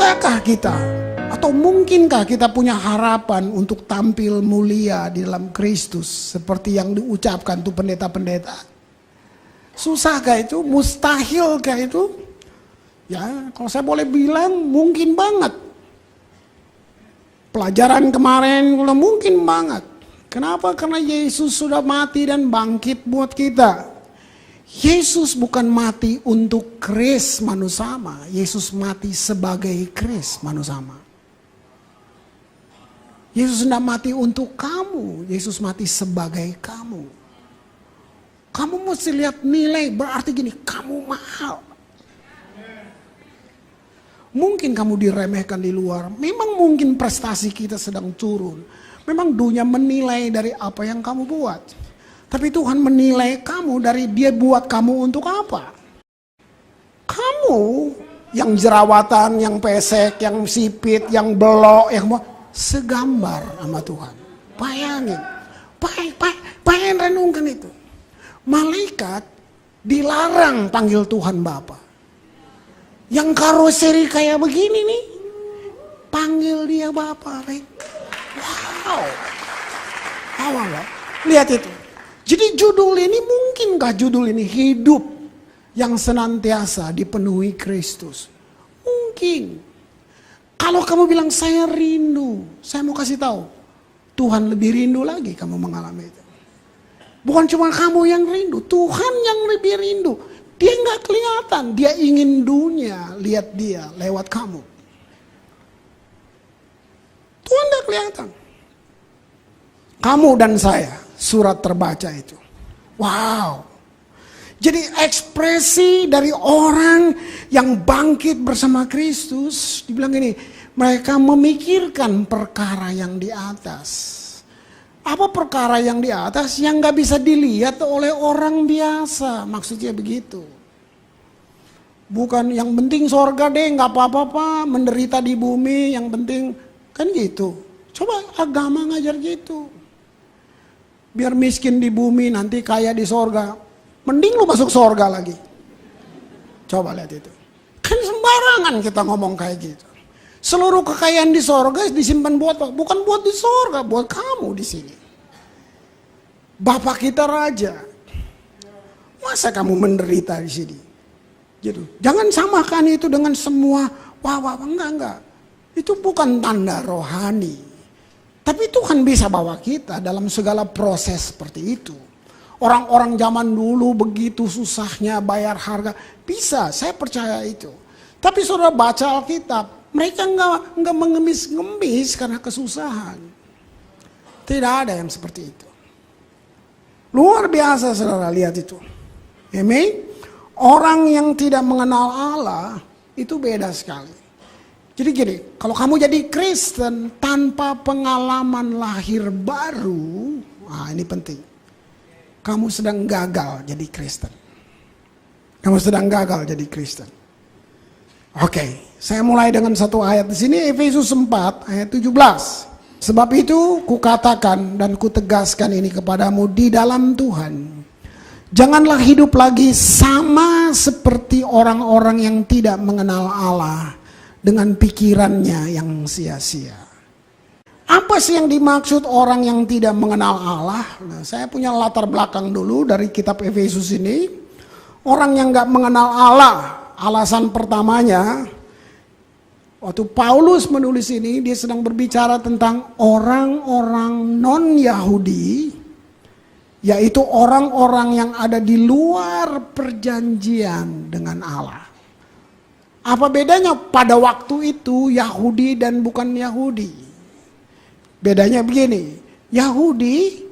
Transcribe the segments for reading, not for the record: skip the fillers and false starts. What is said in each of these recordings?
Bisakah kita atau mungkinkah kita punya harapan untuk tampil mulia di dalam Kristus seperti yang diucapkan tuh pendeta-pendeta? Susahkah itu? Mustahilkah itu? Ya, kalau saya boleh bilang mungkin banget. Pelajaran kemarin mungkin banget. Kenapa? Karena Yesus sudah mati dan bangkit buat kita. Yesus bukan mati untuk Kris manusama. Yesus mati sebagai Kris manusama. Yesus tidak mati untuk kamu. Yesus mati sebagai kamu. Kamu mesti lihat nilai, berarti gini, kamu mahal. Mungkin kamu diremehkan di luar. Memang mungkin prestasi kita sedang turun. Memang dunia menilai dari apa yang kamu buat. Tapi Tuhan menilai kamu dari Dia buat kamu untuk apa. Kamu yang jerawatan, yang pesek, yang sipit, yang belok, yang segambar sama Tuhan. Bayangin. Bayangin renungkan itu. Malaikat dilarang panggil Tuhan Bapa. Yang karoseri kayak begini nih, panggil dia Bapa. Wow. Lihat itu. Jadi judul ini, mungkinkah judul ini hidup yang senantiasa dipenuhi Kristus? Mungkin. Kalau kamu bilang saya rindu, saya mau kasih tahu, Tuhan lebih rindu lagi kamu mengalami itu. Bukan cuma kamu yang rindu, Tuhan yang lebih rindu. Dia nggak kelihatan, Dia ingin dunia lihat Dia lewat kamu. Tuhan nggak kelihatan. Kamu dan saya, surat terbaca itu. Wow. Jadi ekspresi dari orang yang bangkit bersama Kristus, dibilang gini, mereka memikirkan perkara yang di atas. Apa perkara yang di atas yang gak bisa dilihat oleh orang biasa, maksudnya begitu. Bukan yang penting sorga deh, gak apa-apa, menderita di bumi, yang penting, kan gitu. Coba agama ngajar gitu. Biar miskin di bumi, nanti kaya di sorga. Mending lu masuk sorga lagi. Coba lihat itu. Kan sembarangan kita ngomong kayak gitu. Seluruh kekayaan di sorga disimpan buat apa? Bukan buat di sorga, buat kamu di sini. Bapak kita raja. Masa kamu menderita di sini? Gitu. Jangan samakan itu dengan semua enggak. Itu bukan tanda rohani. Tapi Tuhan bisa bawa kita dalam segala proses seperti itu. Orang-orang zaman dulu begitu susahnya bayar harga. Bisa, saya percaya itu. Tapi saudara baca Alkitab, mereka enggak mengemis-ngemis karena kesusahan. Tidak ada yang seperti itu. Luar biasa saudara, lihat itu. Amen. Orang yang tidak mengenal Allah itu beda sekali. Jadi gini, kalau kamu jadi Kristen tanpa pengalaman lahir baru, ini penting. Kamu sedang gagal jadi Kristen. Kamu sedang gagal jadi Kristen. Oke, saya mulai dengan satu ayat di sini, Efesus 4 ayat 17. Sebab itu kukatakan dan kutegaskan ini kepadamu di dalam Tuhan. Janganlah hidup lagi sama seperti orang-orang yang tidak mengenal Allah dengan pikirannya yang sia-sia. Apa sih yang dimaksud orang yang tidak mengenal Allah? Nah, saya punya latar belakang dulu dari kitab Efesus ini. Orang yang gak mengenal Allah, alasan pertamanya, waktu Paulus menulis ini, dia sedang berbicara tentang orang-orang non-Yahudi, yaitu orang-orang yang ada di luar perjanjian dengan Allah. Apa bedanya pada waktu itu Yahudi dan bukan Yahudi? Bedanya begini, Yahudi,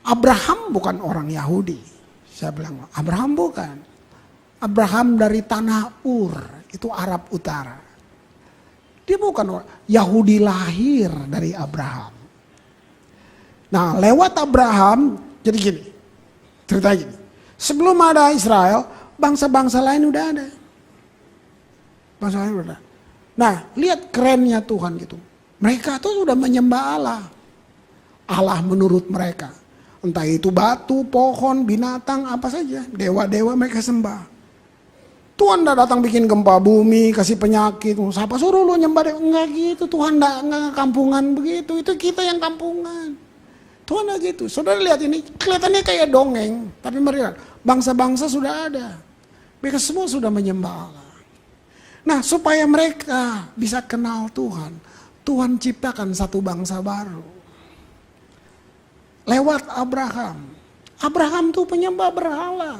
Abraham bukan orang Yahudi. Saya bilang, Abraham bukan. Abraham dari tanah Ur, itu Arab Utara. Dia bukan orang Yahudi, lahir dari Abraham. Nah, lewat Abraham, jadi gini, cerita gini. Sebelum ada Israel, bangsa-bangsa lain udah ada. Bangsa lain udah ada. Nah, lihat kerennya Tuhan gitu. Mereka tuh sudah menyembah Allah. Allah menurut mereka. Entah itu batu, pohon, binatang, apa saja. Dewa-dewa mereka sembah. Tuhan tidak datang bikin gempa bumi, kasih penyakit. Siapa suruh lu nyembah deh? Enggak gitu. Tuhan enggak kampungan begitu. Itu kita yang kampungan. Tuhan enggak gitu. Saudara lihat ini, kelihatannya kayak dongeng. Tapi mari lihat, bangsa-bangsa sudah ada. Mereka semua sudah menyembah Allah. Nah, supaya mereka bisa kenal Tuhan, Tuhan ciptakan satu bangsa baru. Lewat Abraham. Abraham tuh penyembah berhala.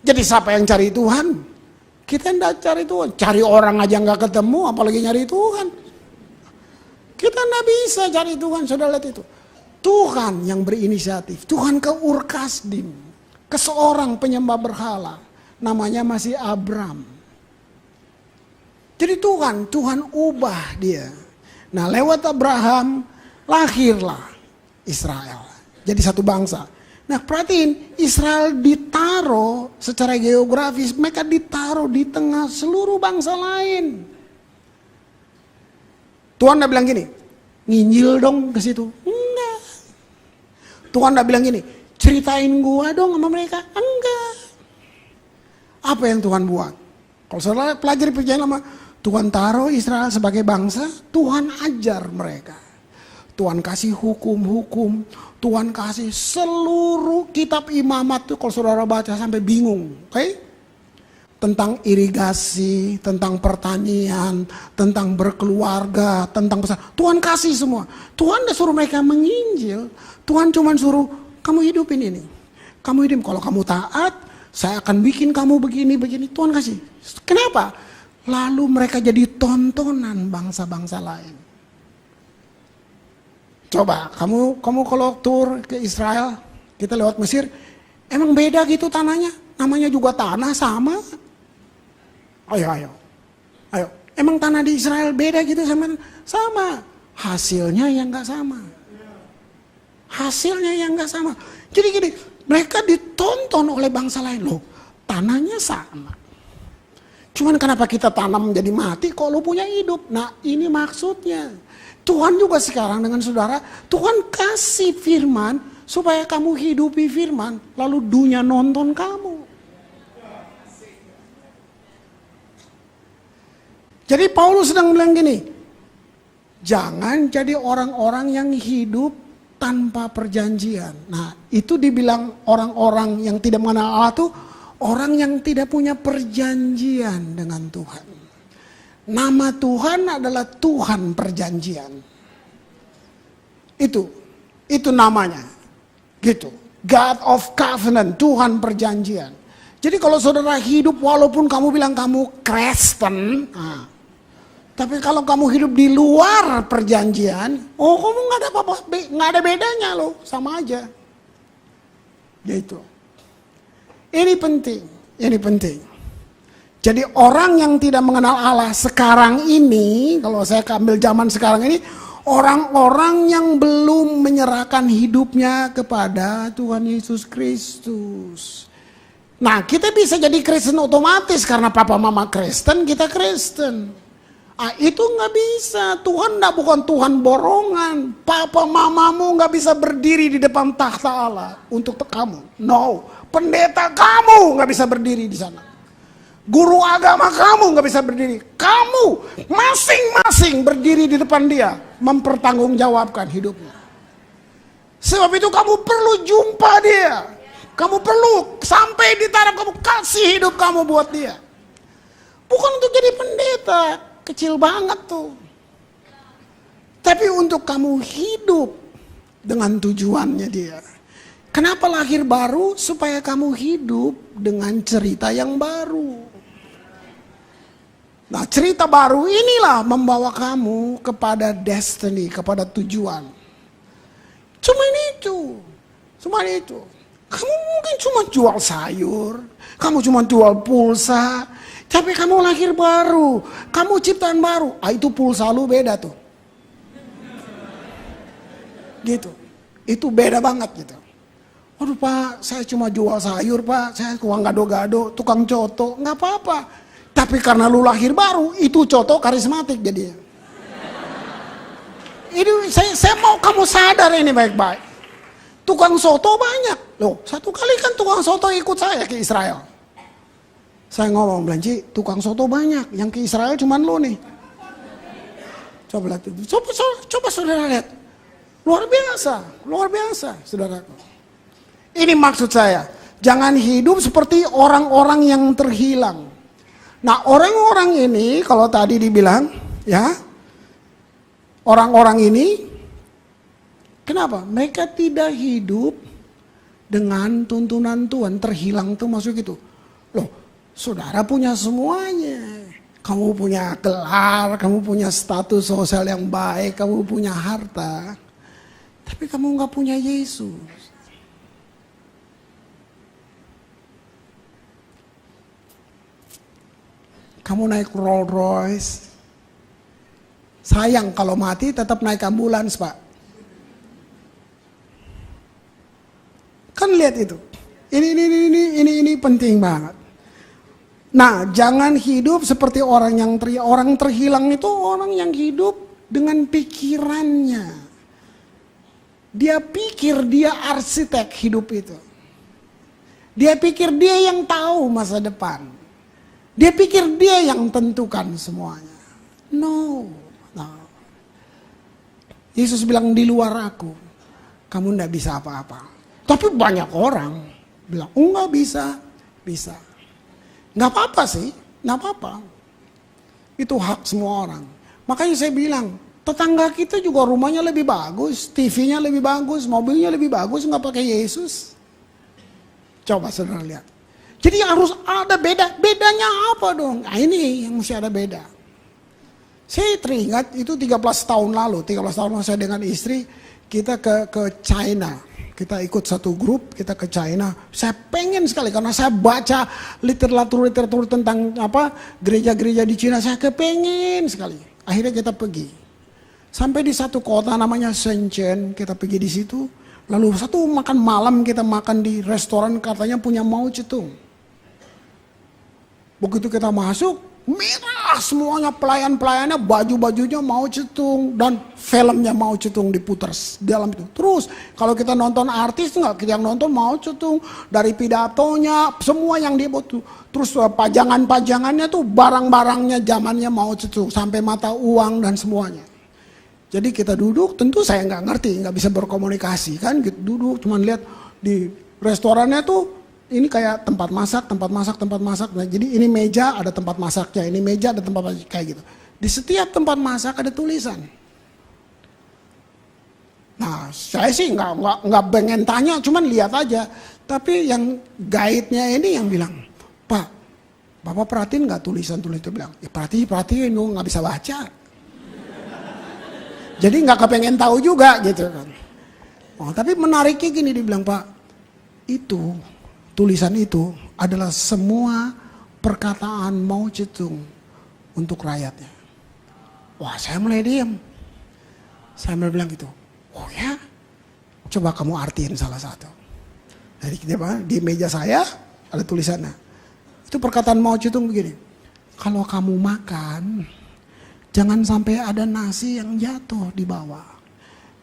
Jadi siapa yang cari Tuhan? Kita tidak cari Tuhan. Cari orang aja nggak ketemu, apalagi nyari Tuhan. Kita tidak bisa cari Tuhan, saudara lihat itu. Tuhan yang berinisiatif. Tuhan ke Ur Kasdim, ke seorang penyembah berhala. Namanya masih Abram. Jadi Tuhan ubah dia. Nah, lewat Abraham lahirlah Israel. Jadi satu bangsa. Nah, perhatiin, Israel ditaruh secara geografis, mereka ditaruh di tengah seluruh bangsa lain. Tuhan udah bilang gini, nginjil dong ke situ. Enggak. Tuhan udah bilang gini, ceritain gua dong sama mereka. Enggak. Apa yang Tuhan buat? Kalau saudara pelajari perjanjian lama, Tuhan taruh Israel sebagai bangsa, Tuhan ajar mereka. Tuhan kasih hukum-hukum, Tuhan kasih seluruh kitab imamat tuh kalau saudara baca sampai bingung, oke? Tentang irigasi, tentang pertanian, tentang berkeluarga, tentang pesan. Tuhan kasih semua. Tuhan udah suruh mereka menginjil. Tuhan cuma suruh kamu hidupin ini. Kamu hidup, kalau kamu taat, saya akan bikin kamu begini. Tuhan kasih. Kenapa? Lalu mereka jadi tontonan bangsa-bangsa lain. Coba, kamu kalau tur ke Israel, kita lewat Mesir, emang beda gitu tanahnya? Namanya juga tanah sama. Ayo. Emang tanah di Israel beda gitu sama. Hasilnya yang nggak sama. Jadi gini, mereka ditonton oleh bangsa lain. Loh, tanahnya sama. Cuman kenapa kita tanam jadi mati kalau punya hidup? Nah, ini maksudnya. Tuhan juga sekarang dengan saudara, Tuhan kasih firman supaya kamu hidupi firman, lalu dunia nonton kamu. Jadi Paulus sedang bilang gini, jangan jadi orang-orang yang hidup tanpa perjanjian. Nah, itu dibilang orang-orang yang tidak mengenal Allah tuh orang yang tidak punya perjanjian dengan Tuhan. Nama Tuhan adalah Tuhan perjanjian. Itu namanya. Gitu. God of Covenant, Tuhan perjanjian. Jadi kalau saudara hidup walaupun kamu bilang kamu Kristen, tapi kalau kamu hidup di luar perjanjian, kamu nggak ada apa-apa, nggak ada bedanya loh, sama aja. Gitu. Ini penting. Jadi orang yang tidak mengenal Allah sekarang ini, kalau saya ambil zaman sekarang ini, orang-orang yang belum menyerahkan hidupnya kepada Tuhan Yesus Kristus. Nah, kita bisa jadi Kristen otomatis karena papa mama Kristen, kita Kristen. Itu nggak bisa. Tuhan bukan Tuhan borongan. Papa mamamu nggak bisa berdiri di depan takhta Allah untuk kamu. No, pendeta kamu nggak bisa berdiri di sana. Guru agama kamu gak bisa berdiri. Kamu masing-masing berdiri di depan dia, mempertanggungjawabkan hidupnya. Sebab itu kamu perlu jumpa dia. Kamu perlu sampai di taraf kamu kasih hidup kamu buat dia. Bukan untuk jadi pendeta, kecil banget tuh. Tapi untuk kamu hidup dengan tujuannya dia. Kenapa lahir baru? Supaya kamu hidup dengan cerita yang baru. Nah, cerita baru inilah membawa kamu kepada destiny, kepada tujuan. Cuma itu. Kamu mungkin cuma jual sayur, kamu cuma jual pulsa, tapi kamu lahir baru, kamu ciptaan baru. Itu pulsa lu beda tuh. Gitu. Itu beda banget gitu. Waduh Pak, saya cuma jual sayur Pak, saya uang gado-gado, tukang coto, nggak apa-apa. Tapi karena lu lahir baru, itu coto karismatik jadinya. Ini saya mau kamu sadar ini baik-baik. Tukang soto banyak. Loh, satu kali kan tukang soto ikut saya ke Israel. Saya ngomong, Belanci, tukang soto banyak. Yang ke Israel cuman lu nih. Coba lihat itu. Coba saudara lihat. Luar biasa, saudaraku. Ini maksud saya. Jangan hidup seperti orang-orang yang terhilang. Nah, orang-orang ini, kalau tadi dibilang, ya, orang-orang ini, kenapa? Mereka tidak hidup dengan tuntunan Tuhan. Terhilang tuh masuk itu. Loh, saudara punya semuanya. Kamu punya gelar, kamu punya status sosial yang baik, kamu punya harta. Tapi kamu gak punya Yesus. Kamu naik Rolls Royce. Sayang kalau mati tetap naik ambulans, Pak. Kan lihat itu. Ini penting banget. Nah, jangan hidup seperti orang terhilang itu orang yang hidup dengan pikirannya. Dia pikir dia arsitek hidup itu. Dia pikir dia yang tahu masa depan. Dia pikir dia yang tentukan semuanya. No. Yesus bilang di luar aku, kamu tidak bisa apa-apa. Tapi banyak orang bilang, enggak bisa. Nggak apa-apa sih, nggak apa-apa. Itu hak semua orang. Makanya saya bilang, tetangga kita juga rumahnya lebih bagus, TV-nya lebih bagus, mobilnya lebih bagus, nggak pakai Yesus. Coba saudara lihat. Jadi harus ada bedanya apa dong? Nah ini yang mesti ada beda. Saya teringat itu 13 tahun lalu saya dengan istri, kita ke China. Kita ikut satu grup, kita ke China. Saya pengen sekali karena saya baca literatur tentang gereja-gereja di China. Saya kepengen sekali. Akhirnya kita pergi. Sampai di satu kota namanya Shenzhen, kita pergi di situ. Lalu satu makan malam kita makan di restoran katanya punya Mao Zedong. Begitu kita masuk, merah semuanya pelayan-pelayannya, baju-bajunya Mao Zedong dan filmnya Mao Zedong diputar dalam itu. Terus kalau kita nonton artis nggak, kita yang nonton Mao Zedong dari pidatonya, semua yang dia buat tuh. Terus pajangan-pajangannya tuh barang-barangnya zamannya Mao Zedong sampai mata uang dan semuanya. Jadi kita duduk, tentu saya nggak ngerti, nggak bisa berkomunikasi kan, gitu, duduk cuman lihat di restorannya tuh. Ini kayak tempat masak. Nah, jadi ini meja ada tempat masaknya, ini meja ada tempat masak, kayak gitu. Di setiap tempat masak ada tulisan. Nah, saya sih nggak pengen tanya, cuman lihat aja. Tapi yang guide-nya ini yang bilang, Pak, Bapak perhatiin nggak tulisan-tulisan itu? Bilang, ya perhatiin, lu nggak bisa baca. Jadi nggak kepengen tahu juga gitu kan. Oh, tapi menariknya gini, dibilang, Pak, itu tulisan itu adalah semua perkataan Mao Zedong untuk rakyatnya. Wah, saya mulai diam. Saya mulai bilang gitu. Oh ya? Coba kamu artiin salah satu. Jadi di meja saya ada tulisannya. Itu perkataan Mao Zedong begini. Kalau kamu makan, jangan sampai ada nasi yang jatuh di bawah.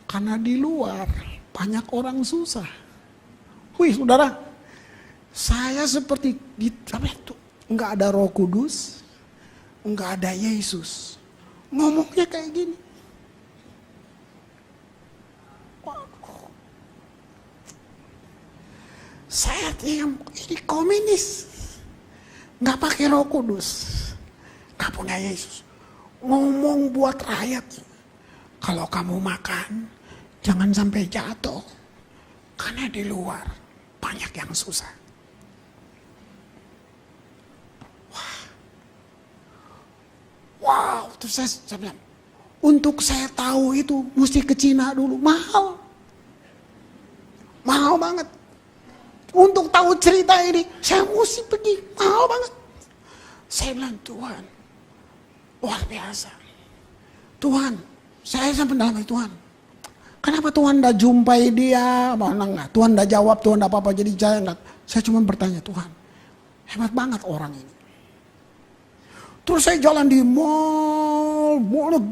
Karena di luar banyak orang susah. Wih, saudara. Saya seperti nggak ada Roh Kudus, nggak ada Yesus, ngomongnya kayak gini. Saya diam, ini komunis, nggak pakai Roh Kudus, nggak punya Yesus, ngomong buat rakyat. Kalau kamu makan, jangan sampai jatuh, karena di luar banyak yang susah. Wow, terus saya bilang, untuk saya tahu itu mesti ke Cina dulu, mahal banget. Untuk tahu cerita ini, saya mesti pergi, mahal banget. Saya bilang, Tuhan, luar biasa. Tuhan, saya sampai dalam Tuhan. Kenapa Tuhan tidak jumpai dia? Mana enggak? Tuhan tidak jawab, Tuhan tidak apa-apa, jadi saya enggak. Saya cuma bertanya, Tuhan, hebat banget orang ini. Terus saya jalan di mall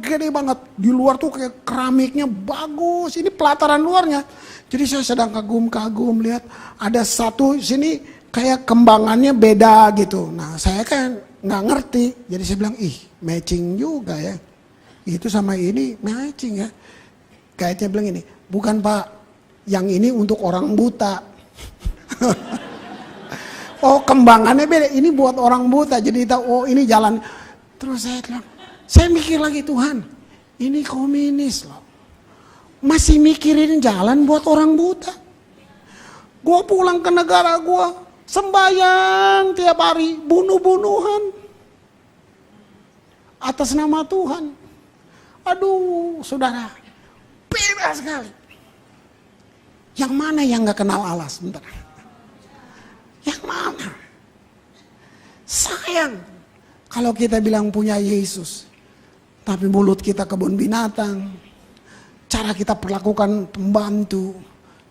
gede banget. Di luar tuh kayak keramiknya bagus. Ini pelataran luarnya. Jadi saya sedang kagum-kagum lihat ada satu sini kayak kembangannya beda gitu. Nah saya kan nggak ngerti, jadi saya bilang matching juga ya. Itu sama ini matching ya. Kayaknya bilang ini, bukan Pak, yang ini untuk orang buta. Oh kembangannya beda, ini buat orang buta. Jadi tahu, oh ini jalan. Terus saya bilang, saya mikir lagi, Tuhan, ini komunis loh. Masih mikirin jalan buat orang buta. Gue pulang ke negara gue, sembahyang tiap hari, bunuh-bunuhan atas nama Tuhan. Aduh saudara, beda sekali. Yang mana yang gak kenal Allah? Sebentar. Yang mana? Sayang kalau kita bilang punya Yesus, tapi mulut kita kebun binatang, cara kita perlakukan pembantu,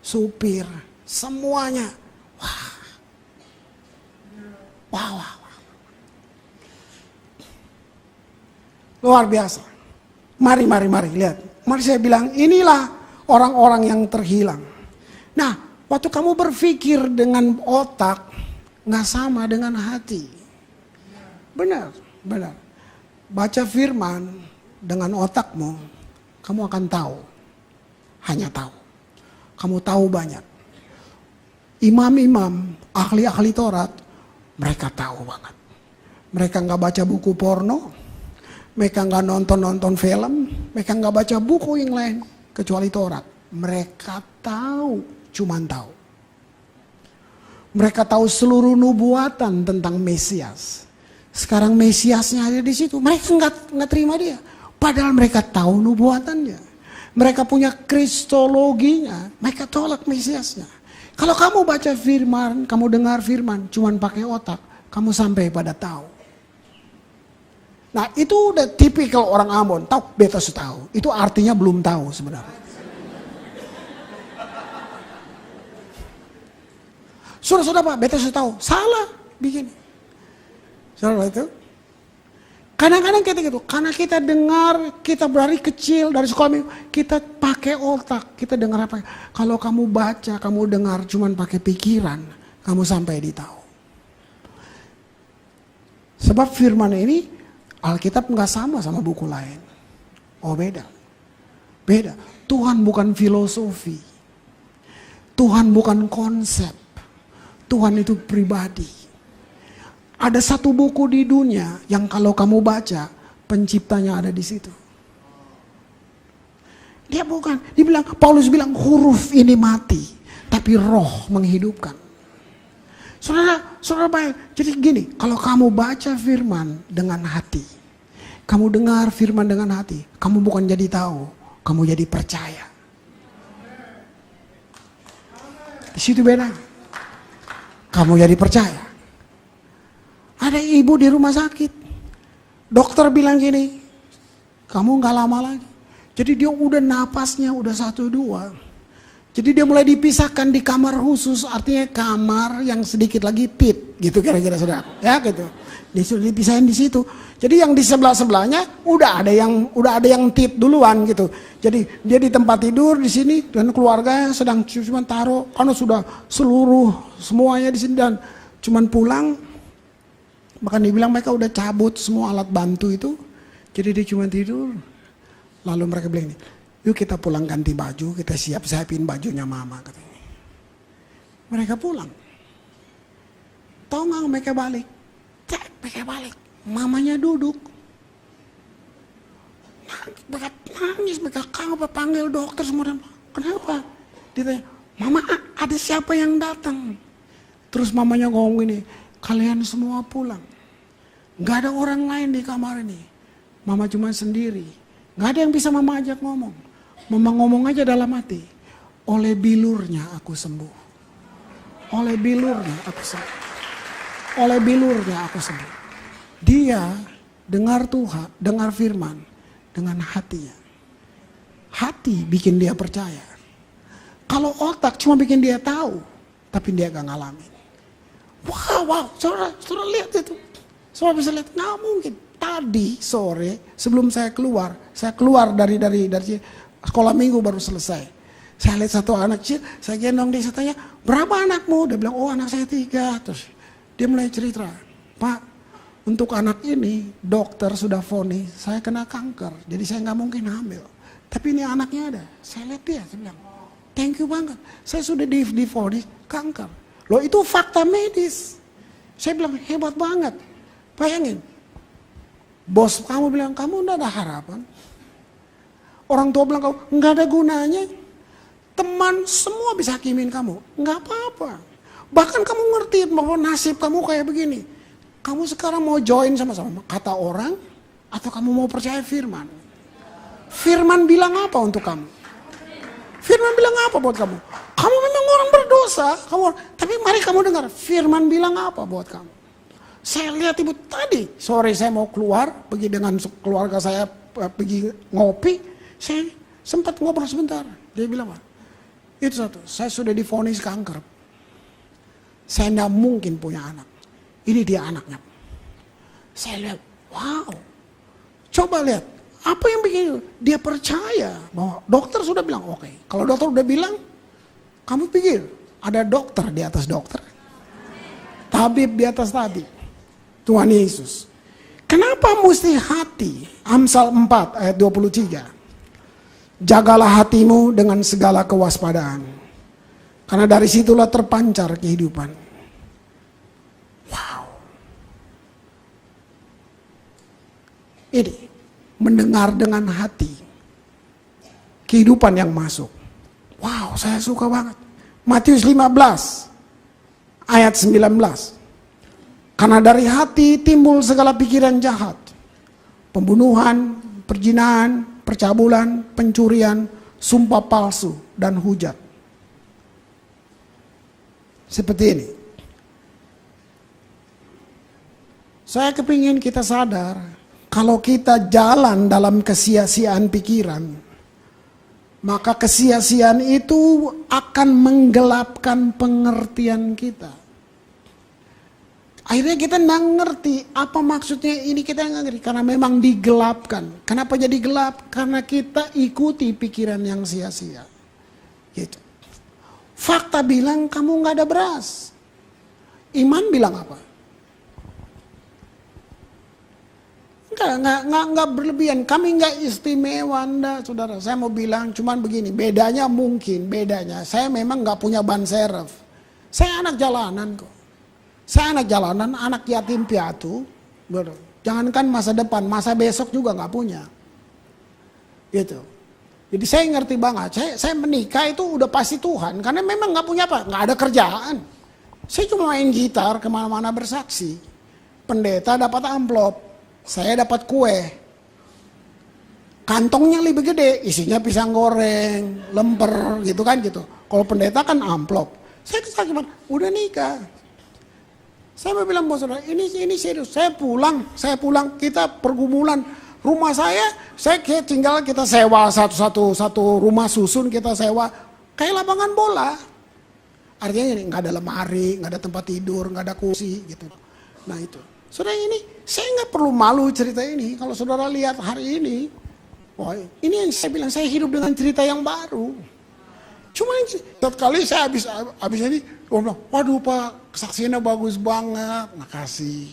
supir, semuanya. Wah. Luar biasa. Mari lihat. Mari saya bilang, inilah orang-orang yang terhilang. Nah, waktu kamu berpikir dengan otak, gak sama dengan hati. Benar. Baca firman dengan otakmu, kamu akan tahu. Hanya tahu. Kamu tahu banyak. Imam-imam, ahli-ahli Taurat, mereka tahu banget. Mereka gak baca buku porno, mereka gak nonton film, mereka gak baca buku yang lain kecuali Taurat. Mereka tahu, cuman tahu. Mereka tahu seluruh nubuatan tentang Mesias. Sekarang Mesiasnya ada di situ, mereka nggak terima dia. Padahal mereka tahu nubuatannya. Mereka punya kristologinya, mereka tolak Mesiasnya. Kalau kamu baca firman, kamu dengar firman, cuman pakai otak, kamu sampai pada tahu. Nah itu udah tipikal orang Ambon, tahu beta tahu. Itu artinya belum tahu sebenarnya. Sudah Pak, beta tahu. Salah bikin. Salah itu. Kadang-kadang kita gitu, karena kita dengar, kita dari kecil, dari sekolah minggu, kita pakai otak, kita dengar apa. Kalau kamu baca, kamu dengar cuman pakai pikiran, kamu sampai di tahu. Sebab firman ini, Alkitab nggak sama buku lain. Oh beda. Tuhan bukan filosofi. Tuhan bukan konsep. Tuhan itu pribadi. Ada satu buku di dunia yang kalau kamu baca, penciptanya ada di situ. Dia bukan, Paulus bilang huruf ini mati, tapi roh menghidupkan. Saudara baik, jadi gini, kalau kamu baca firman dengan hati, kamu dengar firman dengan hati, kamu bukan jadi tahu, kamu jadi percaya. Di situ beda. Kamu jadi percaya. Ada ibu di rumah sakit. Dokter bilang gini, kamu gak lama lagi. Jadi dia udah napasnya udah 1-2. Jadi dia mulai dipisahkan di kamar khusus, artinya kamar yang sedikit lagi pit, gitu kira-kira saudara. Ya gitu. Disuruh dipisahin di situ. Jadi yang di sebelah-sebelahnya udah ada yang tit duluan gitu. Jadi dia di tempat tidur di sini dan keluarganya sedang cuma taruh karena sudah semuanya di sini dan cuman pulang. Bahkan dibilang mereka udah cabut semua alat bantu itu. Jadi dia cuma tidur. Lalu mereka bilang ini, yuk kita pulang ganti baju, kita siapin bajunya mama katanya. Mereka pulang. Tahu nggak mereka balik? Mereka balik. Mamanya duduk. Mereka nangis, mereka panggil dokter semua. Kenapa? Dia tanya, mama ada siapa yang datang? Terus mamanya ngomong ini, kalian semua pulang. Gak ada orang lain di kamar ini. Mama cuma sendiri. Gak ada yang bisa mama ajak ngomong. Mama ngomong aja dalam hati. Oleh bilurnya aku sembuh. Oleh bilurnya aku sembuh. Oleh bilurnya aku sembuh. Dia dengar Tuhan, dengar firman dengan hatinya. Hati bikin dia percaya. Kalau otak cuma bikin dia tahu, tapi dia gak ngalamin. Wow, saudara lihat itu. Saudara bisa lihat, nggak mungkin. Tadi sore sebelum saya keluar dari sekolah minggu baru selesai. Saya lihat satu anak kecil, saya gendong dia, saya tanya, berapa anakmu? Dia bilang, oh anak saya 3. Terus dia mulai cerita, Pak, untuk anak ini dokter sudah vonis saya kena kanker, jadi saya nggak mungkin hamil. Tapi ini anaknya ada. Saya lihat dia, saya bilang, thank you banget. Saya sudah divonis kanker. Loh itu fakta medis. Saya bilang, hebat banget. Bayangin, bos kamu bilang, kamu nggak ada harapan. Orang tua bilang, kamu nggak ada gunanya. Teman semua bisa hakimin kamu, nggak apa-apa. Bahkan kamu ngerti bahwa nasib kamu kayak begini. Kamu sekarang mau join sama-sama kata orang, atau kamu mau percaya firman? Firman bilang apa untuk kamu? Firman bilang apa buat kamu? Kamu memang orang berdosa, tapi mari kamu dengar, firman bilang apa buat kamu? Saya lihat ibu tadi, sore saya mau keluar, pergi dengan keluarga saya, pergi ngopi, saya sempat ngobrol sebentar. Dia bilang, itu satu, saya sudah divonis kanker. Saya tidak mungkin punya anak. Ini dia anaknya. Saya lihat, wow. Coba lihat, apa yang bikin dia percaya bahwa dokter sudah bilang, oke. Kalau dokter udah bilang, kamu pikir ada dokter di atas dokter? Tabib di atas tabib. Tuhan Yesus. Kenapa mesti hati? Amsal 4 ayat 23. Jagalah hatimu dengan segala kewaspadaan, karena dari situlah terpancar kehidupan. Wow. Ini mendengar dengan hati, kehidupan yang masuk. Wow, saya suka banget. Matius 15 ayat 19. Karena dari hati timbul segala pikiran jahat, pembunuhan, perzinahan, percabulan, pencurian, sumpah palsu, dan hujat. Seperti ini. Saya kepingin kita sadar, kalau kita jalan dalam kesia-siaan pikiran, maka kesia-siaan itu akan menggelapkan pengertian kita. Akhirnya kita nggak ngerti apa maksudnya ini, kita nggak ngerti karena memang digelapkan. Kenapa jadi gelap? Karena kita ikuti pikiran yang sia-sia. Gitu. Fakta bilang kamu nggak ada beras. Iman bilang apa? Enggak berlebihan. Kami nggak istimewa, anda, saudara. Saya mau bilang cuman begini. Bedanya, saya memang nggak punya ban serep. Saya anak jalanan kok. Saya anak jalanan, anak yatim piatu. Jangankan masa depan, masa besok juga nggak punya. Gitu. Jadi saya ngerti banget. Saya menikah itu udah pasti Tuhan, karena memang nggak punya apa, nggak ada kerjaan. Saya cuma main gitar kemana-mana bersaksi. Pendeta dapat amplop, saya dapat kue. Kantongnya lebih gede, isinya pisang goreng, lemper, gitu kan gitu. Kalau pendeta kan amplop. Saya cuma udah nikah. Saya mau bilang bos saudara, ini serius. Saya pulang, kita pergumulan. Rumah saya tinggal kita sewa satu rumah susun, kita sewa kayak lapangan bola. Artinya nggak ada lemari, nggak ada tempat tidur, nggak ada kursi gitu. Nah itu, saudara, ini saya nggak perlu malu cerita ini. Kalau saudara lihat hari ini, wah ini yang saya bilang, saya hidup dengan cerita yang baru. Cuma setiap kali saya habis ini, orang bilang, waduh Pak, kesaksiannya bagus banget, makasih.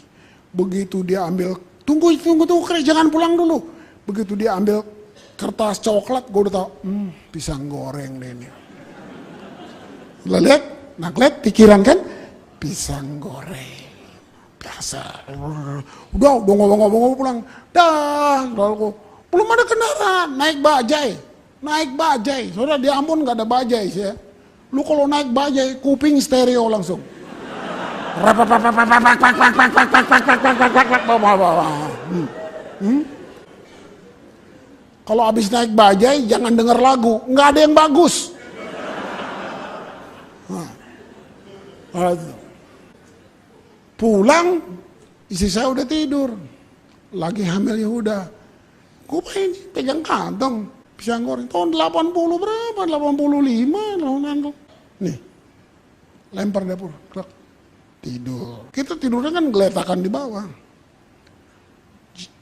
Begitu dia ambil, tunggu, jangan pulang dulu. Begitu dia ambil kertas coklat, gue udah tau, pisang goreng deh ini. Lihat, pikiran kan, pisang goreng, biasa. Udah ngomong-ngomong pulang, belum ada kendaraan, naik bajai, saudara di Ambon nggak ada bajai sih ya. Lu kalau naik bajai, kuping stereo langsung. Kalau habis naik bajai, jangan denger lagu, nggak ada yang bagus. Pulang, istri saya udah tidur, lagi hamil Yehuda. Gue pengen pegang kantong. Pisang goreng tahun 80 berapa? 85. Nih. Lempar dapur. Tidur. Kita tidurnya kan geletakan di bawah.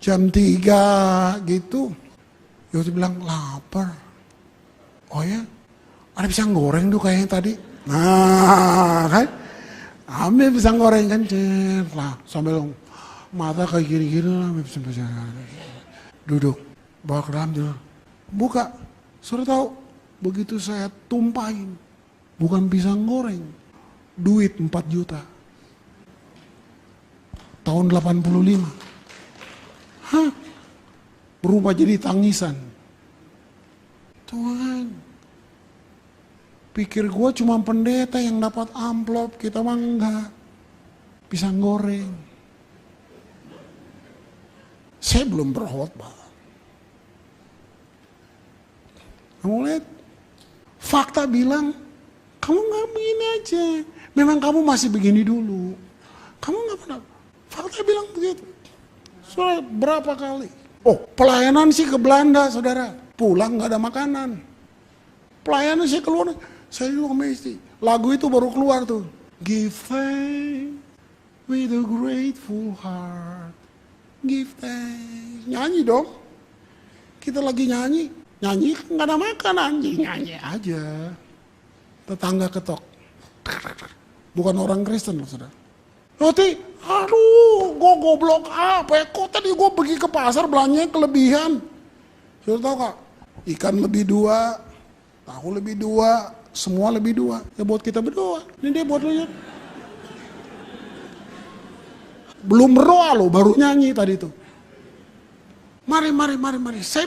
Jam 3 gitu. Yosi bilang lapar. Oh ya? Ada pisang goreng tuh kayaknya tadi. Nah kan, ambil pisang goreng kan, lah sambil mata kayak gini-gini lah, duduk, bawa ke dalam tidur, buka, sudah tahu, begitu saya tumpahin, bukan pisang goreng, duit 4 juta, tahun 85, berubah jadi tangisan, Tuhan, pikir gue cuma pendeta yang dapat amplop, kita mah enggak, pisang goreng. Saya belum berkhotbah. Kamu lihat, fakta bilang, kamu nggak begini aja. Memang kamu masih begini dulu. Kamu nggak pernah. Fakta bilang begitu. Saudara, berapa kali? Oh, pelayanan sih ke Belanda, saudara. Pulang nggak ada makanan. Pelayanan sih keluar. Saya juga sama istri. Lagu itu baru keluar tuh. Give thanks with a grateful heart. Give thanks. Nyanyi dong. Kita lagi nyanyi nggak ada makanan, nyanyi aja. Tetangga ketok. Bukan orang Kristen loh, saudara. Nanti, aduh, gue goblok apa ya? Kok tadi gue pergi ke pasar belanjanya kelebihan. Saudara tahu kak? Ikan lebih 2, tahu lebih 2, semua lebih 2. Ya buat kita berdoa. Ini dia buat lo ya. Belum berdoa lo, baru nyanyi tadi tuh. Mari. Saya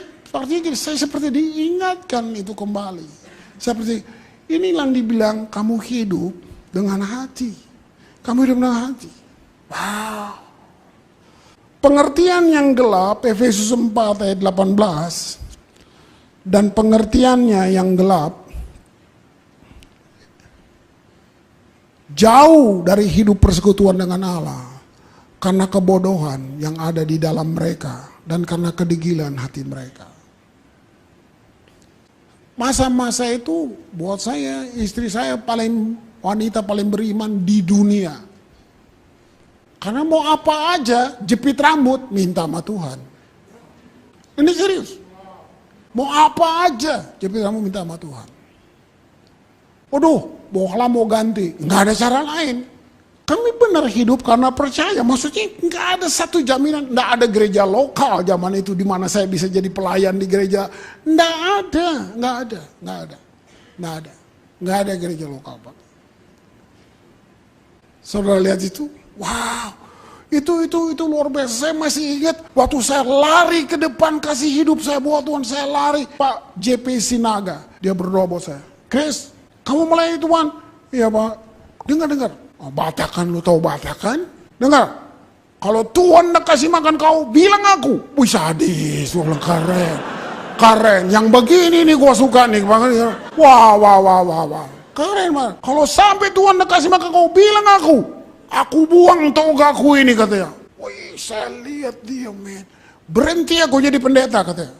seperti diingatkan itu kembali. Seperti inilah yang dibilang kamu hidup dengan hati. Kamu hidup dengan hati. Wow. Pengertian yang gelap, Efesus 4 ayat 18. Dan pengertiannya yang gelap, jauh dari hidup persekutuan dengan Allah. Karena kebodohan yang ada di dalam mereka dan karena kedegilan hati mereka. Masa-masa itu buat saya, istri saya wanita paling beriman di dunia. Karena mau apa aja, jepit rambut, minta sama Tuhan. Ini serius. Mau apa aja, jepit rambut, minta sama Tuhan. Waduh, bohlah mau ganti. Nggak ada cara lain. Kami benar hidup karena percaya. Maksudnya nggak ada satu jaminan. Nggak ada gereja lokal zaman itu di mana saya bisa jadi pelayan di gereja. Nggak ada gereja lokal, Pak. Saudara lihat itu? Wow. Itu luar biasa. Saya masih ingat waktu saya lari ke depan kasih hidup saya buat Tuhan. Saya lari. Pak JP Sinaga. Dia berdoa buat saya. Chris, kamu melayani Tuhan? Iya, Pak. Dengar. Oh, Batakan, lu tahu Batakan? Dengar, kalau Tuhan udah kasih makan kau, bilang aku. Wih sadis, gue bilang keren. Yang begini nih gue suka nih. Wah. Keren banget. Kalau sampai Tuhan udah kasih makan kau, bilang aku. Aku buang togaku ini katanya. Wih, saya lihat dia, men. Berhenti aku jadi pendeta katanya.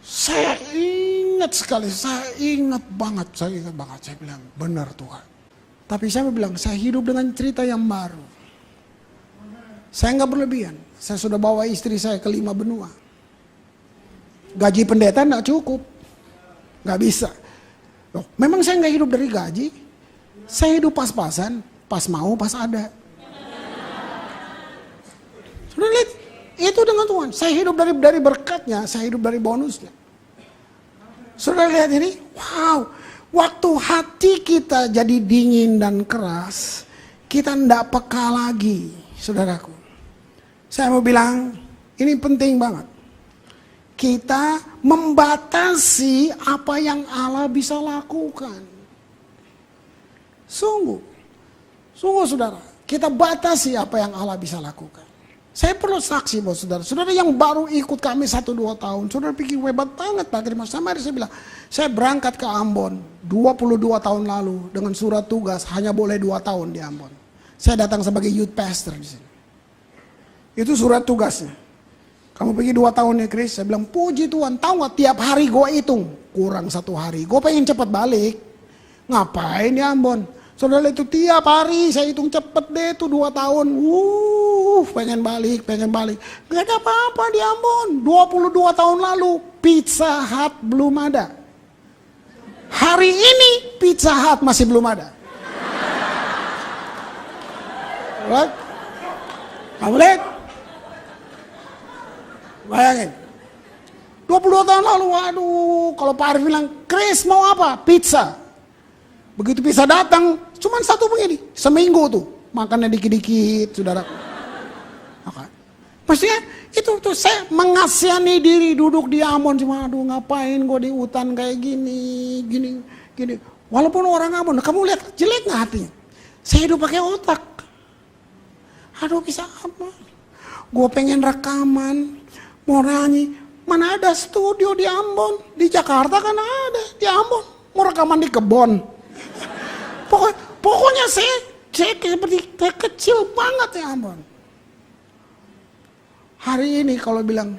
Saya ingat sekali, saya ingat banget. Saya bilang, benar Tuhan. Tapi saya bilang, saya hidup dengan cerita yang baru. Saya nggak berlebihan. Saya sudah bawa istri saya ke 5 benua. Gaji pendeta nggak cukup. Nggak bisa. Loh, memang saya nggak hidup dari gaji. Saya hidup pas-pasan. Pas mau, pas ada. Sudah lihat? Itu dengan Tuhan. Saya hidup dari berkatnya. Saya hidup dari bonusnya. Sudah lihat ini? Wow. Waktu hati kita jadi dingin dan keras, kita tidak peka lagi, saudaraku. Saya mau bilang, ini penting banget. Kita membatasi apa yang Allah bisa lakukan. Sungguh saudara, kita batasi apa yang Allah bisa lakukan. Saya perlu saksi buat saudara yang baru ikut kami 1-2 tahun. Saudara pikir hebat banget Pak Grimas. Sama saya bilang, saya berangkat ke Ambon 22 tahun lalu dengan surat tugas hanya boleh 2 tahun di Ambon. Saya datang sebagai youth pastor di sini. Itu surat tugasnya. Kamu pergi 2 tahun ya Chris? Saya bilang, puji Tuhan. Tahu gak tiap hari gue hitung kurang 1 hari. Gue pengen cepat balik. Ngapain di Ambon? Saudara itu tiap hari saya hitung cepet deh tuh 2 tahun. Pengen balik. Gak ada apa-apa di Ambon. 22 tahun lalu Pizza Hut belum ada. Hari ini Pizza Hut masih belum ada. Right? Kamu lihat? Bayangin. 22 tahun lalu, waduh, kalau Pak Arif bilang, Chris mau apa? Pizza. Begitu pizza datang, cuman satu begini, seminggu tuh, makannya dikit-dikit, saudara. Maksudnya, itu tuh saya mengasihani diri duduk di Ambon, cuma aduh ngapain gue di hutan kayak gini. Walaupun orang Ambon, kamu lihat jelek nggak hatinya? Saya hidup pakai otak. Aduh bisa apa? Gue pengen rekaman, mau nyanyi. Mana ada studio di Ambon? Di Jakarta kan ada, di Ambon. Mau rekaman di kebon. Pokoknya saya seperti kecil banget ya Ambon. Hari ini kalau bilang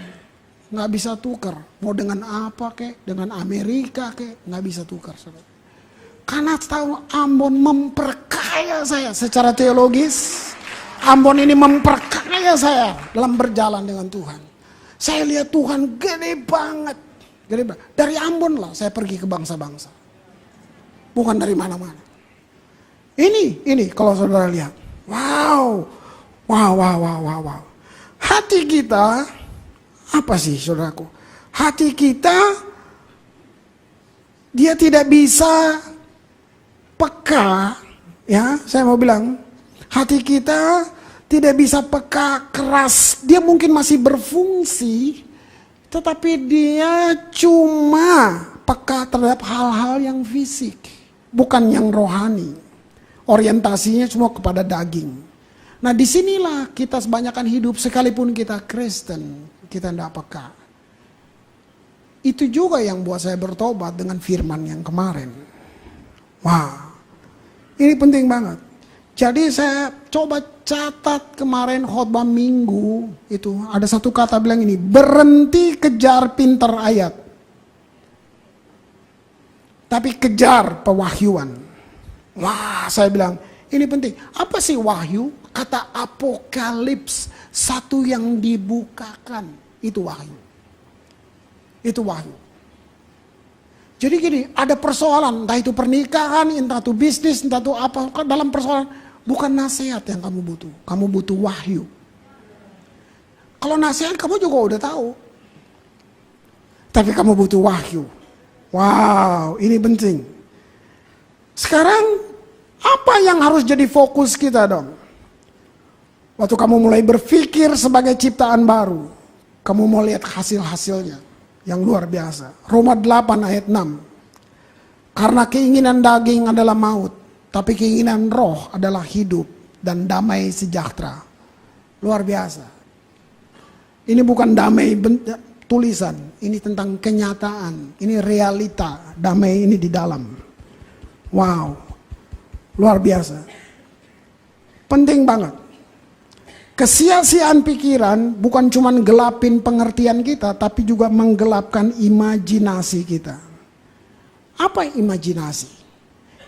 nggak bisa tukar, mau dengan apa kek, dengan Amerika kek, nggak bisa tukar. Saudara. Karena tahu Ambon memperkaya saya secara teologis. Ambon ini memperkaya saya dalam berjalan dengan Tuhan. Saya lihat Tuhan gede banget. Dari Ambon lah saya pergi ke bangsa-bangsa. Bukan dari mana-mana. Ini kalau saudara lihat. Wow. Hati kita, apa sih saudaraku? Hati kita, dia tidak bisa peka. Ya, saya mau bilang, hati kita tidak bisa peka, keras. Dia mungkin masih berfungsi, tetapi dia cuma peka terhadap hal-hal yang fisik, bukan yang rohani. Orientasinya semua kepada daging. Nah disinilah kita sebanyakan hidup, sekalipun kita Kristen, kita tidak peka. Itu juga yang buat saya bertobat dengan firman yang kemarin. Wah, ini penting banget. Jadi saya coba catat kemarin khotbah minggu itu ada satu kata bilang ini, berhenti kejar pintar ayat, tapi kejar pewahyuan. Wah, saya bilang ini penting. Apa sih wahyu? Kata apokalips, satu yang dibukakan, itu wahyu. Itu wahyu. Jadi gini, ada persoalan, entah itu pernikahan, entah itu bisnis, entah itu apa, dalam persoalan, bukan nasihat yang kamu butuh. Kamu butuh wahyu. Kalau nasihat kamu juga udah tahu. Tapi kamu butuh wahyu. Wow, ini penting. Sekarang, apa yang harus jadi fokus kita dong? Waktu kamu mulai berpikir sebagai ciptaan baru, kamu mau lihat hasil-hasilnya yang luar biasa. Roma 8 ayat 6. Karena keinginan daging adalah maut, tapi keinginan roh adalah hidup dan damai sejahtera. Luar biasa. Ini bukan damai tulisan, ini tentang kenyataan, ini realita, damai ini di dalam. Wow, luar biasa. Penting banget. Kesia-siaan pikiran bukan cuma gelapin pengertian kita, tapi juga menggelapkan imajinasi kita. Apa imajinasi?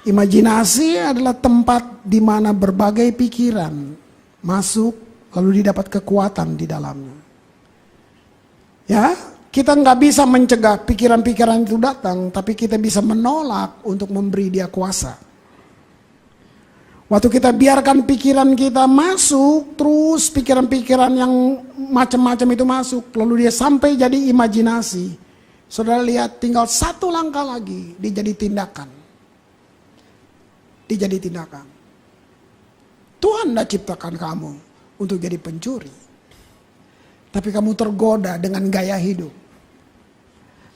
Imajinasi adalah tempat di mana berbagai pikiran masuk, lalu didapat kekuatan di dalamnya. Ya, kita nggak bisa mencegah pikiran-pikiran itu datang, tapi kita bisa menolak untuk memberi dia kuasa. Waktu kita biarkan pikiran kita masuk, terus pikiran-pikiran yang macam-macam itu masuk, lalu dia sampai jadi imajinasi. Saudara lihat, tinggal satu langkah lagi, dia jadi tindakan. Dia jadi tindakan. Tuhan tidak ciptakan kamu untuk jadi pencuri. Tapi kamu tergoda dengan gaya hidup.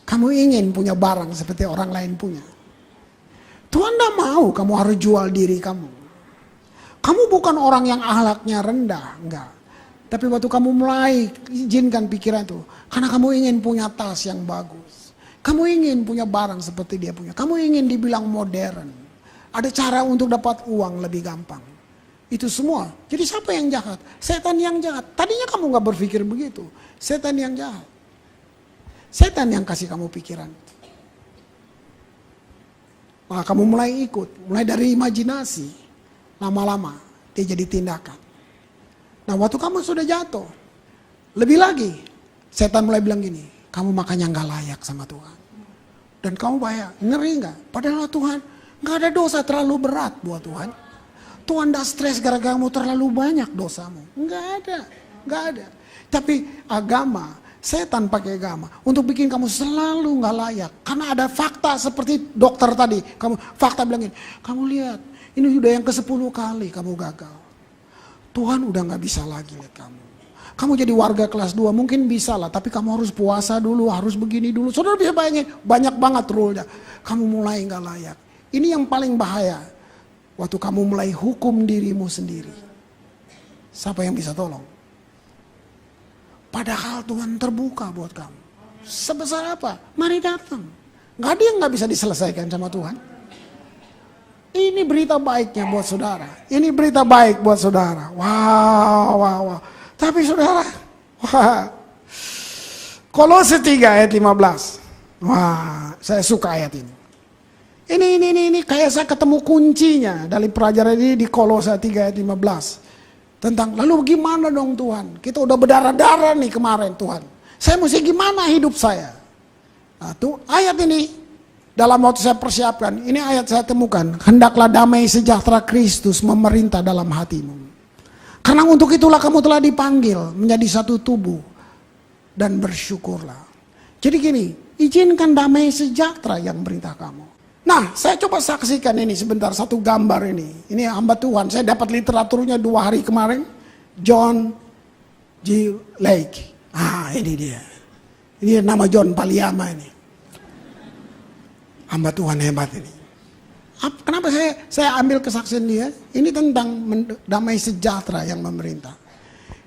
Kamu ingin punya barang seperti orang lain punya. Tuhan tidak mau kamu harus jual diri kamu. Kamu bukan orang yang akhlaknya rendah, enggak. Tapi waktu kamu mulai izinkan pikiran itu, karena kamu ingin punya tas yang bagus. Kamu ingin punya barang seperti dia punya. Kamu ingin dibilang modern. Ada cara untuk dapat uang lebih gampang. Itu semua. Jadi siapa yang jahat? Setan yang jahat. Tadinya kamu gak berpikir begitu. Setan yang jahat. Setan yang kasih kamu pikiran. Maka kamu mulai ikut. Mulai dari imajinasi. Lama-lama dia jadi tindakan. Nah waktu kamu sudah jatuh, lebih lagi setan mulai bilang gini, kamu makanya gak layak sama Tuhan. Dan kamu bayar, ngeri nggak? Padahal Tuhan, nggak ada dosa terlalu berat buat Tuhan. Tuhan dah stres gara-gara kamu terlalu banyak dosamu. Nggak ada. Tapi agama, setan pakai agama untuk bikin kamu selalu nggak layak. Karena ada fakta seperti dokter tadi. Fakta bilangin, kamu lihat, ini udah yang ke-10 kali kamu gagal. Tuhan udah nggak bisa lagi lihat kamu. Kamu jadi warga kelas 2 mungkin bisa lah, tapi kamu harus puasa dulu, harus begini dulu. Saudara bisa bayangin, banyak banget rule-nya. Kamu mulai gak layak. Ini yang paling bahaya. Waktu kamu mulai hukum dirimu sendiri. Siapa yang bisa tolong? Padahal Tuhan terbuka buat kamu. Sebesar apa? Mari datang. Gak ada yang gak bisa diselesaikan sama Tuhan. Ini berita baiknya buat saudara. Ini berita baik buat saudara. Wow. Tapi saudara, Kolose 3 ayat 15. Wah, saya suka ayat ini. Ini kayak saya ketemu kuncinya dari pelajaran ini di Kolose 3 ayat 15. Tentang lalu gimana dong Tuhan? Kita udah berdarah-darah nih kemarin Tuhan. Saya mesti gimana hidup saya? Nah, tuh ayat ini dalam waktu saya persiapkan, ini ayat saya temukan. Hendaklah damai sejahtera Kristus memerintah dalam hatimu. Karena untuk itulah kamu telah dipanggil menjadi satu tubuh dan bersyukurlah. Jadi gini, izinkan damai sejahtera yang perintah kamu. Nah, saya coba saksikan ini sebentar, satu gambar ini. Ini hamba Tuhan, saya dapat literaturnya 2 hari kemarin. John G. Lake. Ini dia. Ini nama John Paliama ini. Hamba Tuhan hebat ini. Kenapa saya ambil kesaksian dia? Ini tentang damai sejahtera yang memerintah.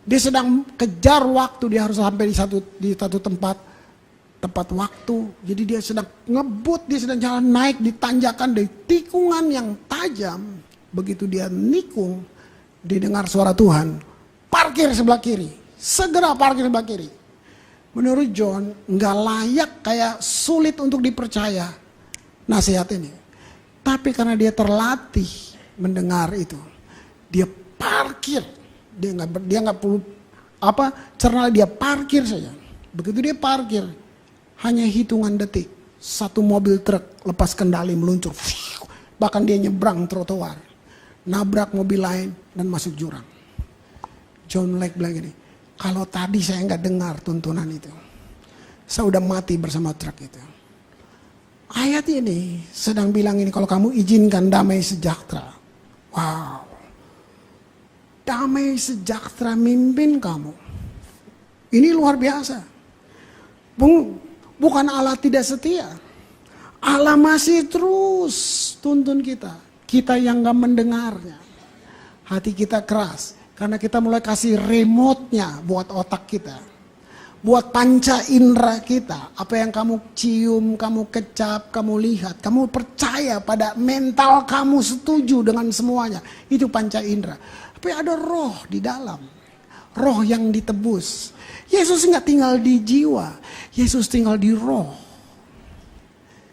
Dia sedang kejar waktu, dia harus sampai di satu tempat waktu. Jadi dia sedang ngebut, dia sedang jalan naik di tanjakan dari tikungan yang tajam. Begitu dia nikung, didengar suara Tuhan, parkir sebelah kiri, segera parkir sebelah kiri. Menurut John, nggak layak, kayak sulit untuk dipercaya nasihat ini. Tapi karena dia terlatih mendengar itu, dia parkir, dia nggak perlu cerna, dia parkir saja. Begitu dia parkir, hanya hitungan detik, satu mobil truk lepas kendali meluncur, bahkan dia nyebrang trotoar, nabrak mobil lain dan masuk jurang. John Lake bilang gini, kalau tadi saya nggak dengar tuntunan itu, saya udah mati bersama truk itu. Ayat ini sedang bilang ini, kalau kamu izinkan damai sejahtera. Wow. Damai sejahtera mimpin kamu. Ini luar biasa. Bukan Allah tidak setia. Allah masih terus tuntun kita. Kita yang gak mendengarnya. Hati kita keras. Karena kita mulai kasih remote-nya buat otak kita. Buat panca indera kita, apa yang kamu cium, kamu kecap, kamu lihat, kamu percaya pada mental kamu setuju dengan semuanya, itu panca indera. Tapi ada roh di dalam, roh yang ditebus. Yesus nggak tinggal di jiwa, Yesus tinggal di roh.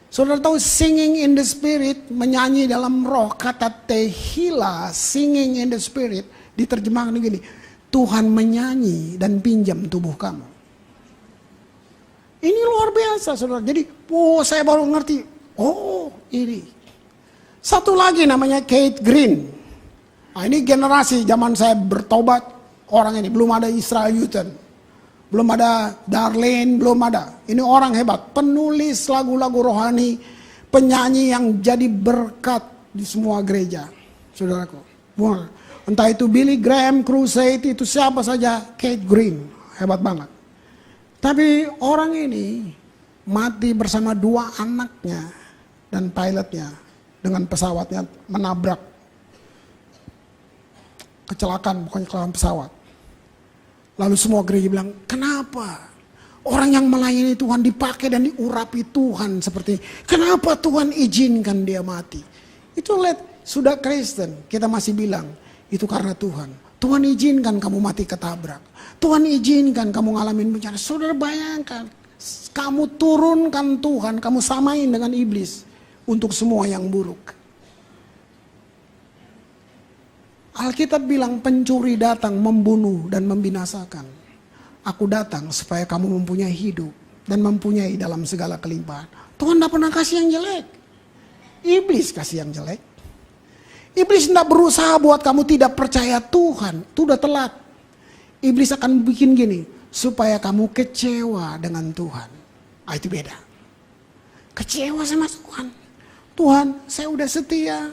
Saudara tahu singing in the spirit, menyanyi dalam roh, kata tehila, singing in the spirit, diterjemahkan begini, Tuhan menyanyi dan pinjam tubuh kamu. Ini luar biasa saudara. Jadi saya baru ngerti. Ini. Satu lagi namanya Keith Green. Ini generasi zaman saya bertobat. Orang ini belum ada Israel Newton. Belum ada Darlene. Belum ada. Ini orang hebat. Penulis lagu-lagu rohani. Penyanyi yang jadi berkat di semua gereja. Saudaraku. Entah itu Billy Graham, Crusade, itu siapa saja. Keith Green. Hebat banget. Tapi orang ini mati bersama 2 anaknya dan pilotnya dengan pesawatnya menabrak. Kecelakaan, bukan kecelakaan pesawat. Lalu semua gereja bilang, kenapa orang yang melayani Tuhan dipakai dan diurapi Tuhan seperti ini? Kenapa Tuhan izinkan dia mati? Itu sudah Kristen, kita masih bilang, itu karena Tuhan. Tuhan izinkan kamu mati ketabrak. Tuhan izinkan kamu ngalamin bencana. Saudara bayangkan, kamu turunkan Tuhan, kamu samain dengan iblis untuk semua yang buruk. Alkitab bilang pencuri datang membunuh dan membinasakan. Aku datang supaya kamu mempunyai hidup dan mempunyai dalam segala kelimpahan. Tuhan tidak pernah kasih yang jelek. Iblis kasih yang jelek. Iblis tidak berusaha buat kamu tidak percaya Tuhan. Itu udah telat. Iblis akan bikin gini, supaya kamu kecewa dengan Tuhan. Itu beda. Kecewa sama Tuhan. Tuhan, saya udah setia.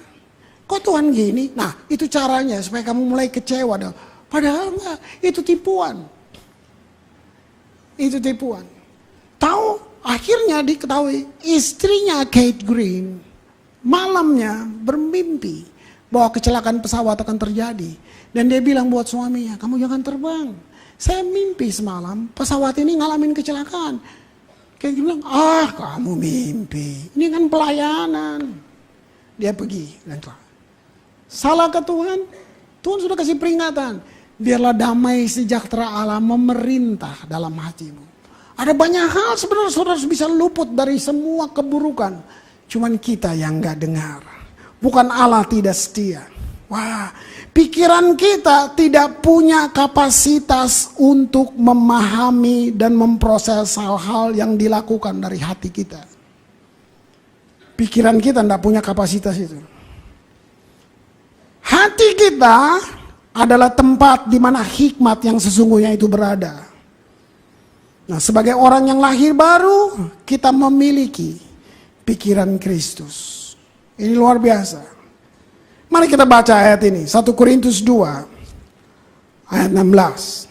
Kok Tuhan gini? Nah, itu caranya supaya kamu mulai kecewa. Padahal enggak, itu tipuan. Itu tipuan. Tahu, akhirnya diketahui istrinya Kate Green malamnya bermimpi bahwa kecelakaan pesawat akan terjadi. Dan dia bilang buat suaminya, kamu jangan terbang. Saya mimpi semalam pesawat ini ngalamin kecelakaan. Kayak bilang, kamu mimpi. Ini kan pelayanan. Dia pergi dan keluar. Salah ke Tuhan? Tuhan sudah kasih peringatan. Biarlah damai sejahtera Allah memerintah dalam hatimu. Ada banyak hal sebenarnya saudara bisa luput dari semua keburukan. Cuman kita yang gak dengar. Bukan Allah tidak setia. Wah, pikiran kita tidak punya kapasitas untuk memahami dan memproses hal-hal yang dilakukan dari hati kita. Pikiran kita tidak punya kapasitas itu. Hati kita adalah tempat di mana hikmat yang sesungguhnya itu berada. Nah, sebagai orang yang lahir baru, kita memiliki pikiran Kristus. Ini luar biasa. Mari kita baca ayat ini, 1 Korintus 2 ayat 16.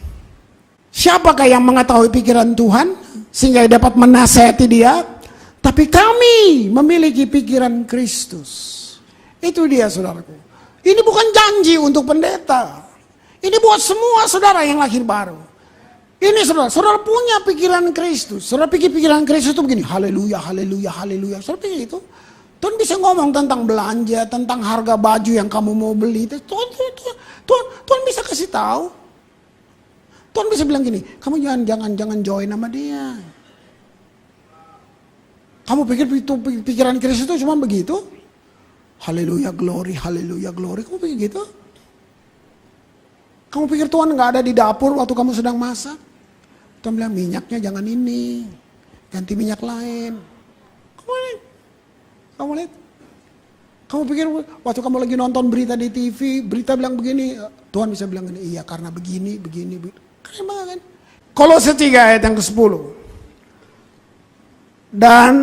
Siapakah yang mengetahui pikiran Tuhan sehingga dapat menasihati dia? Tapi kami memiliki pikiran Kristus. Itu dia saudaraku. Ini bukan janji untuk pendeta. Ini buat semua saudara yang lahir baru. Ini saudara punya pikiran Kristus. Saudara pikir pikiran Kristus itu begini, haleluya, haleluya, haleluya. Saudara pikir itu? Tuhan bisa ngomong tentang belanja, tentang harga baju yang kamu mau beli. Tuhan bisa kasih tahu. Tuhan bisa bilang gini, kamu jangan join sama dia. Kamu pikir pikiran Kristus itu cuma begitu? Haleluya, glory, haleluya, glory. Kamu pikir gitu? Kamu pikir Tuhan gak ada di dapur waktu kamu sedang masak? Tuhan bilang minyaknya jangan ini, ganti minyak lain. Kamu lihat? Kamu pikir waktu kamu lagi nonton berita di TV, berita bilang begini, Tuhan bisa bilang gini, iya karena begini. Keren banget kan? Kolose 3 ayat yang ke-10. Dan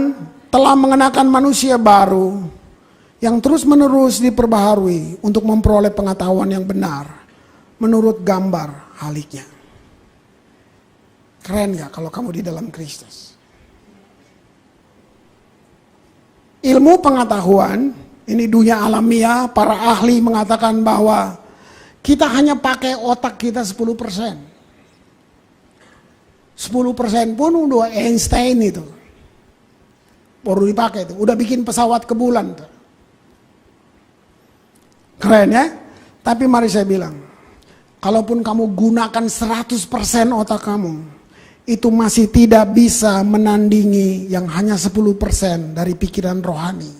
telah mengenakan manusia baru yang terus menerus diperbaharui untuk memperoleh pengetahuan yang benar menurut gambar haliknya. Keren gak kalau kamu di dalam Kristus? Ilmu pengetahuan, ini dunia alamiah, para ahli mengatakan bahwa kita hanya pakai otak kita 10%. 10% pun udah Einstein itu. Baru dipakai itu, udah bikin pesawat ke bulan tuh. Keren ya? Tapi mari saya bilang, kalaupun kamu gunakan 100% otak kamu, itu masih tidak bisa menandingi yang hanya 10% dari pikiran rohani.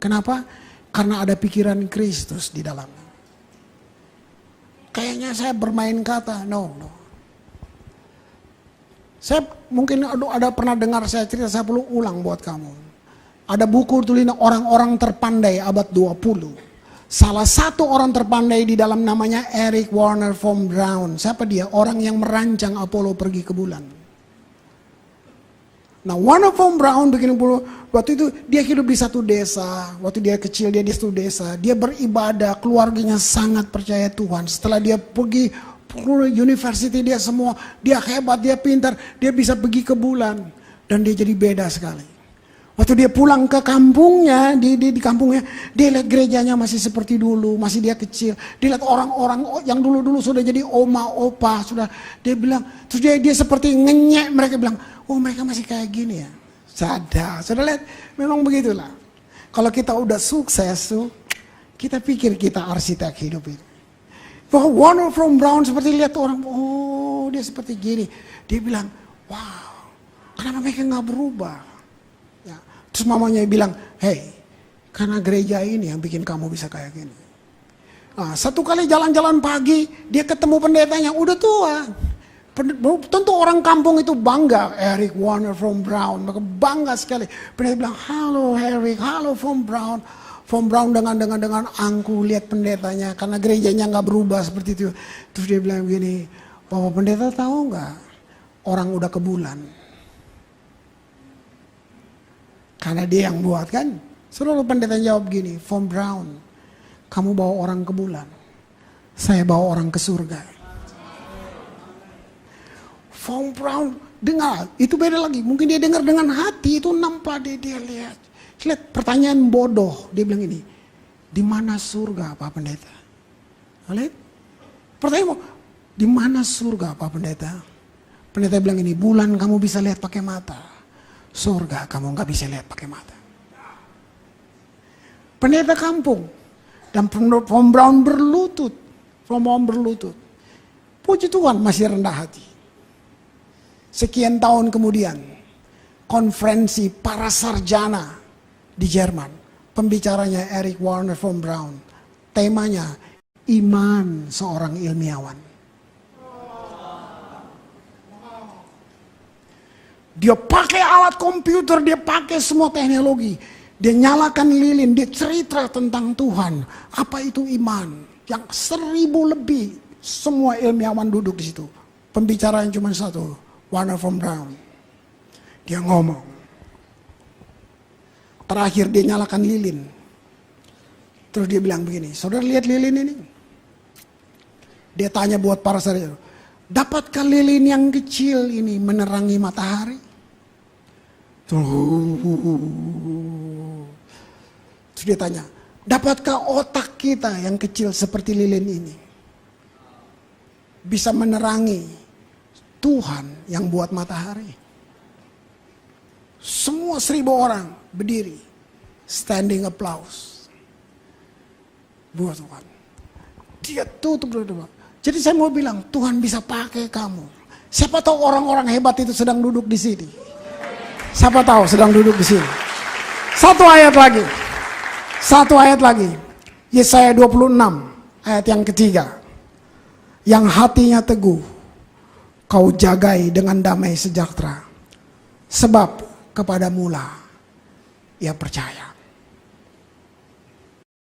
Kenapa? Karena ada pikiran Kristus di dalamnya. Kayaknya saya bermain kata, no. Saya mungkin ada pernah dengar saya cerita, saya perlu ulang buat kamu. Ada buku tulisan orang-orang terpandai abad 20. Salah satu orang terpandai di dalam namanya Eric Warner von Braun. Siapa dia? Orang yang merancang Apollo pergi ke bulan. Nah, Warner von Braun bikin waktu itu dia hidup di satu desa. Waktu dia kecil dia di satu desa. Dia beribadah, keluarganya sangat percaya Tuhan. Setelah dia pergi university dia semua, dia hebat, dia pintar, dia bisa pergi ke bulan. Dan dia jadi beda sekali. Waktu dia pulang ke kampungnya, di kampungnya, dia lihat gerejanya masih seperti dulu, masih dia kecil. Dia lihat orang-orang yang dulu-dulu sudah jadi oma, opa, sudah dia bilang, terus dia seperti ngenyek, mereka bilang, oh mereka masih kayak gini ya. Sadar, sudah lihat, memang begitulah. Kalau kita udah sukses tuh, kita pikir kita arsitek hidup itu. Bahwa Warner von Braun seperti lihat orang, oh dia seperti gini. Dia bilang, wow, kenapa mereka gak berubah? Terus mamanya bilang, hey, karena gereja ini yang bikin kamu bisa kayak gini. Nah, satu kali jalan-jalan pagi, dia ketemu pendetanya, udah tua. Tentu orang kampung itu bangga, Eric Warner from Brown, maka bangga sekali. Pendeta bilang, halo Eric, halo from Brown. From Brown dengan angku lihat pendetanya, karena gerejanya nggak berubah seperti itu. Terus dia bilang begini, Bapak pendeta tahu nggak, orang udah ke bulan. Karena dia yang buat kan. Selalu pendeta jawab gini, from Brown, kamu bawa orang ke bulan, saya bawa orang ke surga. Von Braun dengar, itu beda lagi. Mungkin dia dengar dengan hati, itu nampak dia lihat. Lihat pertanyaan bodoh, dia bilang ini, di mana surga Pak Pendeta? Lihat, pertanyaan, di mana surga Pak Pendeta? Pendeta bilang ini, bulan kamu bisa lihat pakai mata, surga kamu nggak bisa lihat pakai mata. Pendeta kampung dan Von Braun berlutut, puji Tuhan masih rendah hati. Sekian tahun kemudian, konferensi para sarjana di Jerman, pembicaranya Eric Warner von Braun, temanya iman seorang ilmiawan. Dia pakai alat komputer, dia pakai semua teknologi, dia nyalakan lilin, dia cerita tentang Tuhan. Apa itu iman? Yang 1000 lebih, semua ilmiawan duduk di situ. Pembicara yang cuma satu, Warner von Braun. Dia ngomong. Terakhir dia nyalakan lilin. Terus dia bilang begini, saudara lihat lilin ini? Dia tanya buat para sarjana, dapatkah lilin yang kecil ini menerangi matahari? Terus dia tanya, dapatkah otak kita yang kecil seperti lilin ini bisa menerangi Tuhan yang buat matahari? Semua 1000 orang berdiri, standing applause buat Tuhan. Dia tutup dulu. Jadi saya mau bilang, Tuhan bisa pakai kamu. Siapa tahu orang-orang hebat itu sedang duduk di sini. Siapa tahu sedang duduk di sini. Satu ayat lagi. Yesaya 26 ayat yang ketiga. Yang hatinya teguh, kau jagai dengan damai sejahtera, sebab kepadamulah ia percaya.